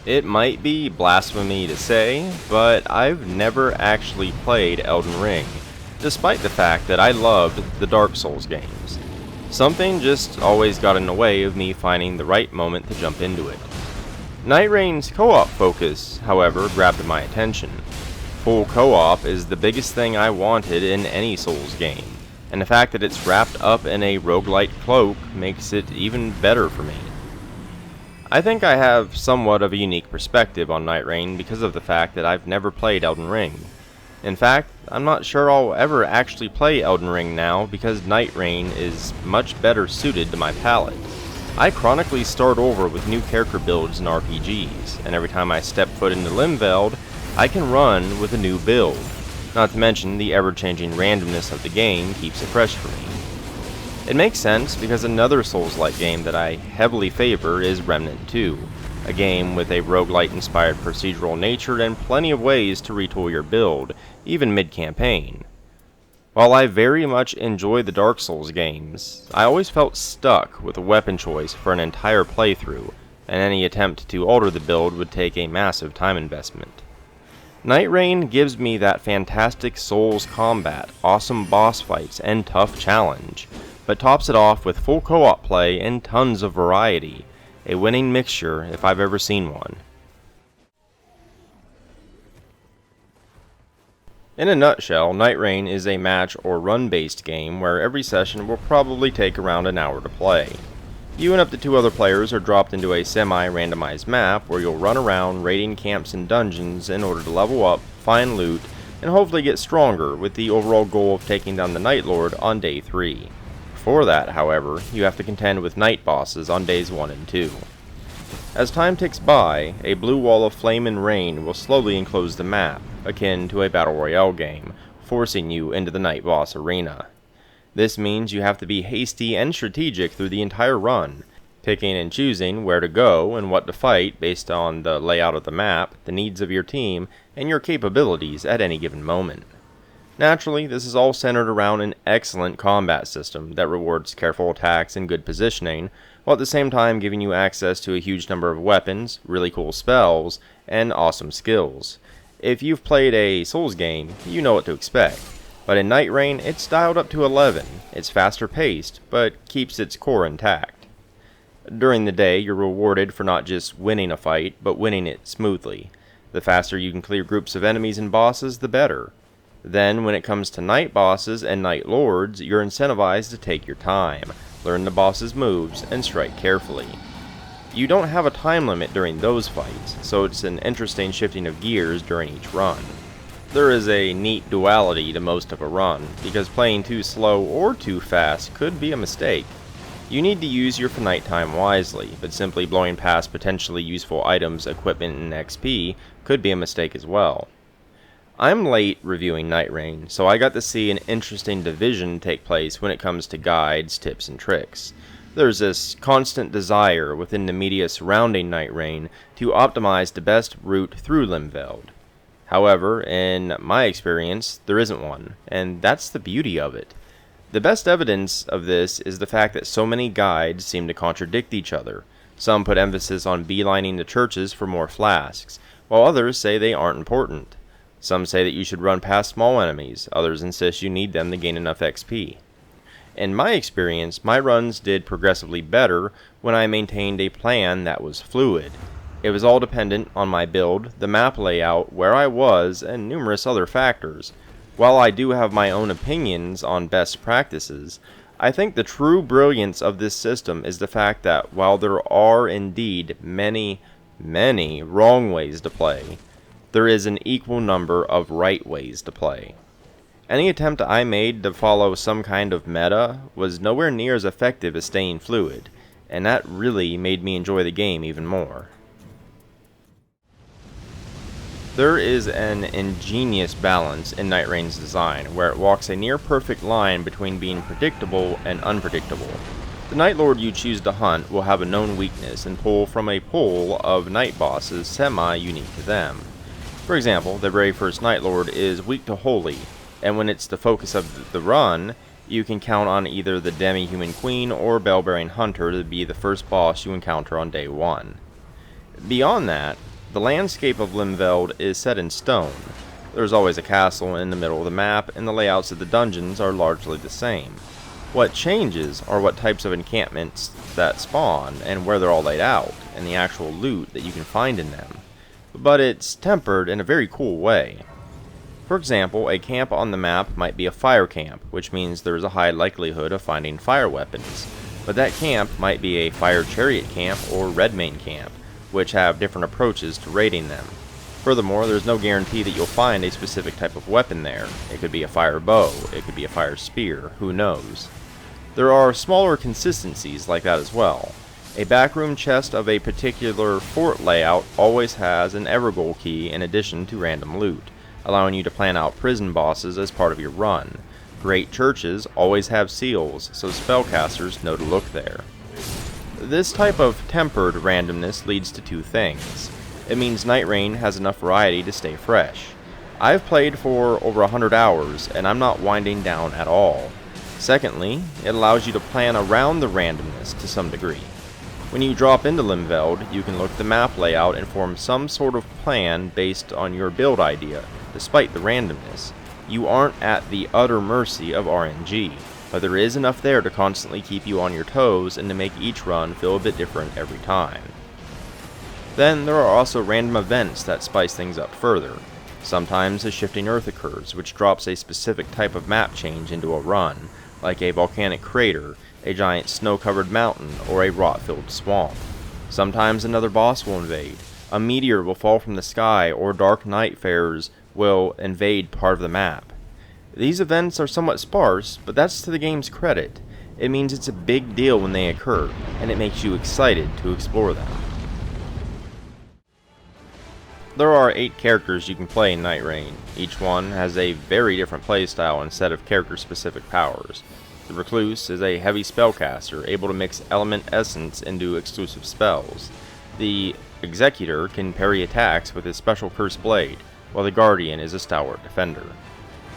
It might be blasphemy to say, but I've never actually played Elden Ring, despite the fact that I loved the Dark Souls games. Something just always got in the way of me finding the right moment to jump into it. Nightraign's co-op focus, however, grabbed my attention. Full co-op is the biggest thing I wanted in any Souls game, and the fact that it's wrapped up in a roguelite cloak makes it even better for me. I think I have somewhat of a unique perspective on Nightreign because of the fact that I've never played Elden Ring. In fact, I'm not sure I'll ever actually play Elden Ring now because Nightreign is much better suited to my palate. I chronically start over with new character builds in RPGs, and every time I step foot into Limveld, I can run with a new build. Not to mention the ever-changing randomness of the game keeps it fresh for me. It makes sense because another Souls-like game that I heavily favor is Remnant 2, a game with a roguelite inspired procedural nature and plenty of ways to retool your build, even mid-campaign. While I very much enjoy the Dark Souls games, I always felt stuck with a weapon choice for an entire playthrough, and any attempt to alter the build would take a massive time investment. Nightreign gives me that fantastic Souls combat, awesome boss fights, and tough challenge, but tops it off with full co-op play and tons of variety, a winning mixture if I've ever seen one. In a nutshell, Nightreign is a match or run-based game where every session will probably take around an hour to play. You and up to 2 other players are dropped into a semi-randomized map where you'll run around raiding camps and dungeons in order to level up, find loot, and hopefully get stronger with the overall goal of taking down the Night Lord on day 3. For that, however, you have to contend with night bosses on days 1 and 2. As time ticks by, a blue wall of flame and rain will slowly enclose the map, akin to a battle royale game, forcing you into the night boss arena. This means you have to be hasty and strategic through the entire run, picking and choosing where to go and what to fight based on the layout of the map, the needs of your team, and your capabilities at any given moment. Naturally, this is all centered around an excellent combat system that rewards careful attacks and good positioning, while at the same time giving you access to a huge number of weapons, really cool spells, and awesome skills. If you've played a Souls game, you know what to expect, but in Nightreign it's dialed up to 11, it's faster paced, but keeps its core intact. During the day, you're rewarded for not just winning a fight, but winning it smoothly. The faster you can clear groups of enemies and bosses, the better. Then, when it comes to night bosses and night lords, you're incentivized to take your time, learn the boss's moves, and strike carefully. You don't have a time limit during those fights, so it's an interesting shifting of gears during each run. There is a neat duality to most of a run, because playing too slow or too fast could be a mistake. You need to use your finite time wisely, but simply blowing past potentially useful items, equipment, and XP could be a mistake as well. I'm late reviewing Nightreign, so I got to see an interesting division take place when it comes to guides, tips, and tricks. There's this constant desire within the media surrounding Nightreign to optimize the best route through Limveld. However, in my experience, there isn't one, and that's the beauty of it. The best evidence of this is the fact that so many guides seem to contradict each other. Some put emphasis on beelining the churches for more flasks, while others say they aren't important. Some say that you should run past small enemies, others insist you need them to gain enough XP. In my experience, my runs did progressively better when I maintained a plan that was fluid. It was all dependent on my build, the map layout, where I was, and numerous other factors. While I do have my own opinions on best practices, I think the true brilliance of this system is the fact that while there are indeed many wrong ways to play, there is an equal number of right ways to play. Any attempt I made to follow some kind of meta was nowhere near as effective as staying fluid, and that really made me enjoy the game even more. There is an ingenious balance in Nightreign's design, where it walks a near-perfect line between being predictable and unpredictable. The Night Lord you choose to hunt will have a known weakness and pull from a pool of night bosses semi-unique to them. For example, the very first Night Lord is weak to Holy, and when it's the focus of the run, you can count on either the Demi-Human Queen or Bell-Bearing Hunter to be the first boss you encounter on day 1. Beyond that, The landscape of Limveld is set in stone. There's always a castle in the middle of the map, and the layouts of the dungeons are largely the same. What changes are what types of encampments that spawn, and where they're all laid out, and the actual loot that you can find in them. But it's tempered in a very cool way. For example, a camp on the map might be a fire camp, which means there is a high likelihood of finding fire weapons. But that camp might be a fire chariot camp or redmane camp, which have different approaches to raiding them. Furthermore, there's no guarantee that you'll find a specific type of weapon there. It could be a fire bow, it could be a fire spear, who knows. There are smaller consistencies like that as well. A backroom chest of a particular fort layout always has an Evergoal key in addition to random loot, allowing you to plan out prison bosses as part of your run. Great churches always have seals, so spellcasters know to look there. This type of tempered randomness leads to two things. It means Nightreign has enough variety to stay fresh. I've played for over 100 hours, and I'm not winding down at all. Secondly, it allows you to plan around the randomness to some degree. When you drop into Limveld, you can look at the map layout and form some sort of plan based on your build idea, despite the randomness. You aren't at the utter mercy of RNG, but there is enough there to constantly keep you on your toes and to make each run feel a bit different every time. Then there are also random events that spice things up further. Sometimes a shifting earth occurs, which drops a specific type of map change into a run, like a volcanic crater, a giant snow-covered mountain, or a rot-filled swamp. Sometimes another boss will invade. A meteor will fall from the sky, or dark Nightfarers will invade part of the map. These events are somewhat sparse, but that's to the game's credit. It means it's a big deal when they occur, and it makes you excited to explore them. There are 8 characters you can play in Nightreign. Each one has a very different playstyle and set of character-specific powers. The Recluse is a heavy spellcaster, able to mix element essence into exclusive spells. The Executor can parry attacks with his special Cursed Blade, while the Guardian is a stalwart defender.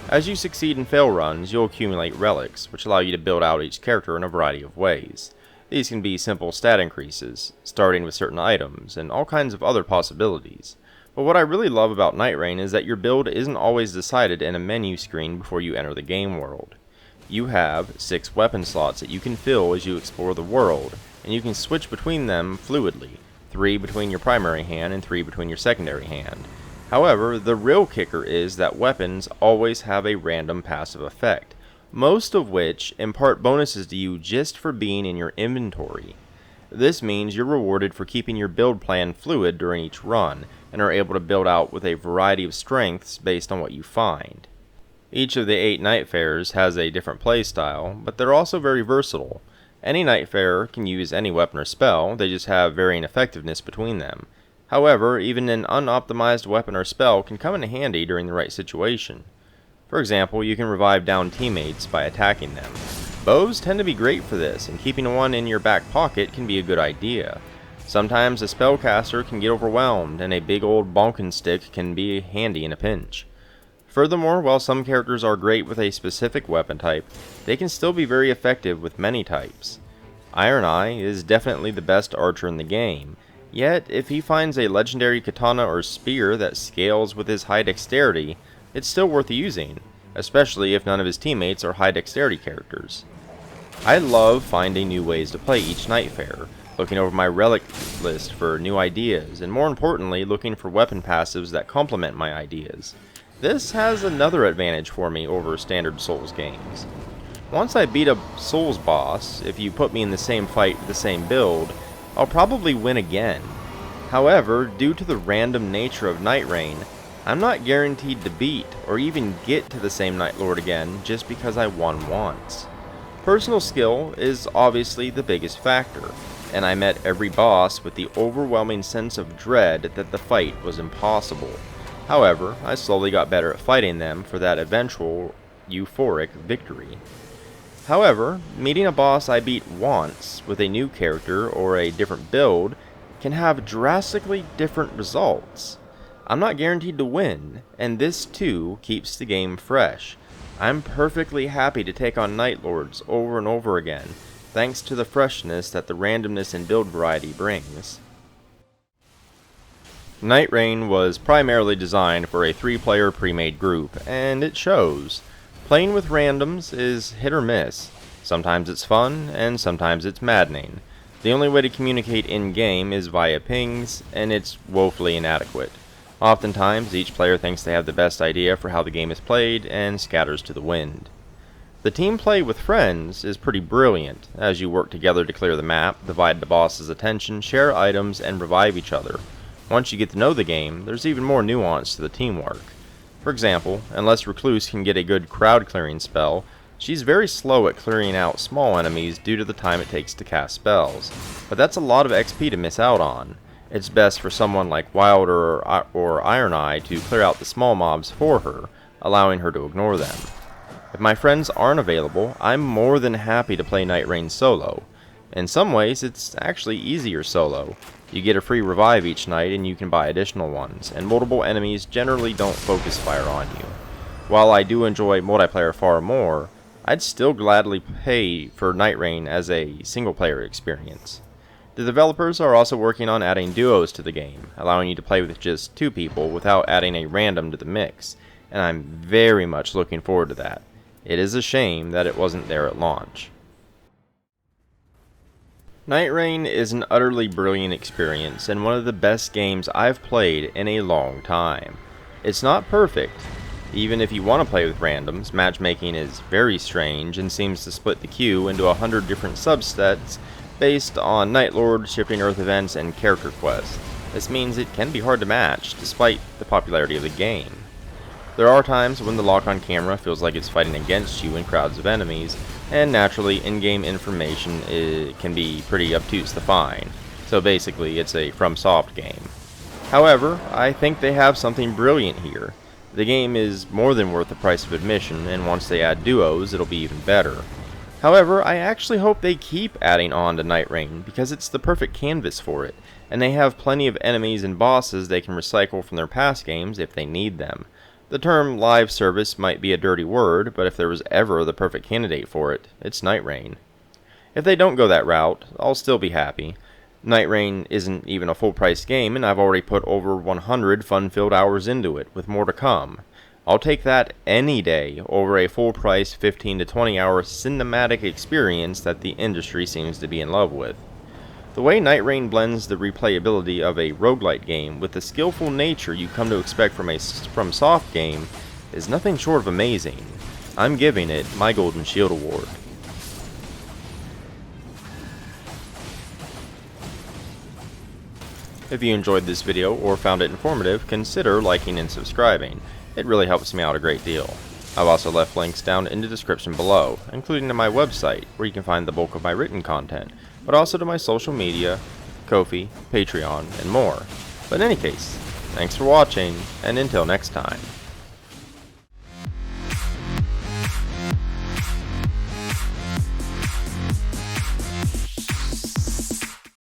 As you succeed in fail runs, you'll accumulate relics, which allow you to build out each character in a variety of ways. These can be simple stat increases, starting with certain items, and all kinds of other possibilities. But what I really love about Nightreign is that your build isn't always decided in a menu screen before you enter the game world. You have 6 weapon slots that you can fill as you explore the world, and you can switch between them fluidly, 3 between your primary hand and 3 between your secondary hand. However, the real kicker is that weapons always have a random passive effect, most of which impart bonuses to you just for being in your inventory. This means you're rewarded for keeping your build plan fluid during each run, and are able to build out with a variety of strengths based on what you find. Each of the 8 Nightfarers has a different playstyle, but they're also very versatile. Any Nightfarer can use any weapon or spell, they just have varying effectiveness between them. However, even an unoptimized weapon or spell can come in handy during the right situation. For example, you can revive downed teammates by attacking them. Bows tend to be great for this, and keeping one in your back pocket can be a good idea. Sometimes a spellcaster can get overwhelmed, and a big old bonkin stick can be handy in a pinch. Furthermore, while some characters are great with a specific weapon type, they can still be very effective with many types. Iron Eye is definitely the best archer in the game, yet if he finds a legendary katana or spear that scales with his high dexterity, it's still worth using, especially if none of his teammates are high dexterity characters. I love finding new ways to play each Nightfarer, looking over my relic list for new ideas, and more importantly, looking for weapon passives that complement my ideas. This has another advantage for me over standard Souls games. Once I beat a Souls boss, if you put me in the same fight with the same build, I'll probably win again. However, due to the random nature of Nightreign, I'm not guaranteed to beat or even get to the same Night Lord again just because I won once. Personal skill is obviously the biggest factor, and I met every boss with the overwhelming sense of dread that the fight was impossible. However, I slowly got better at fighting them for that eventual euphoric victory. However, meeting a boss I beat once with a new character or a different build can have drastically different results. I'm not guaranteed to win, and this too keeps the game fresh. I'm perfectly happy to take on Night Lords over and over again, thanks to the freshness that the randomness and build variety brings. Nightreign was primarily designed for a 3-player pre-made group, and it shows. Playing with randoms is hit or miss. Sometimes it's fun, and sometimes it's maddening. The only way to communicate in-game is via pings, and it's woefully inadequate. Oftentimes, each player thinks they have the best idea for how the game is played, and scatters to the wind. The team play with friends is pretty brilliant, as you work together to clear the map, divide the boss's attention, share items, and revive each other. Once you get to know the game, there's even more nuance to the teamwork. For example, unless Recluse can get a good crowd clearing spell, she's very slow at clearing out small enemies due to the time it takes to cast spells, but that's a lot of XP to miss out on. It's best for someone like Wilder or Iron Eye to clear out the small mobs for her, allowing her to ignore them. If my friends aren't available, I'm more than happy to play Nightreign solo. In some ways, it's actually easier solo. You get a free revive each night and you can buy additional ones, and multiple enemies generally don't focus fire on you. While I do enjoy multiplayer far more, I'd still gladly pay for Nightreign as a single-player experience. The developers are also working on adding duos to the game, allowing you to play with just 2 people without adding a random to the mix, and I'm very much looking forward to that. It is a shame that it wasn't there at launch. Nightreign is an utterly brilliant experience and one of the best games I've played in a long time. It's not perfect. Even if you want to play with randoms, matchmaking is very strange and seems to split the queue into 100 different subsets based on Night Lord, Shifting Earth events, and character quests. This means it can be hard to match, despite the popularity of the game. There are times when the lock on camera feels like it's fighting against you in crowds of enemies, and naturally in-game information can be pretty obtuse to find, so basically it's a FromSoft game. However, I think they have something brilliant here. The game is more than worth the price of admission, and once they add duos, it'll be even better. However, I actually hope they keep adding on to Nightreign, because it's the perfect canvas for it, and they have plenty of enemies and bosses they can recycle from their past games if they need them. The term live service might be a dirty word, but if there was ever the perfect candidate for it, it's Nightreign. If they don't go that route, I'll still be happy. Nightreign isn't even a full-price game, and I've already put over 100 fun-filled hours into it, with more to come. I'll take that any day over a full-price 15 to 20 hour cinematic experience that the industry seems to be in love with. The way Nightreign blends the replayability of a roguelite game with the skillful nature you come to expect from a FromSoft game is nothing short of amazing. I'm giving it my Golden Shield Award. If you enjoyed this video or found it informative, consider liking and subscribing. It really helps me out a great deal. I've also left links down in the description below, including to my website, where you can find the bulk of my written content, but also to my social media, Ko-fi, Patreon, and more. But in any case, thanks for watching, and until next time.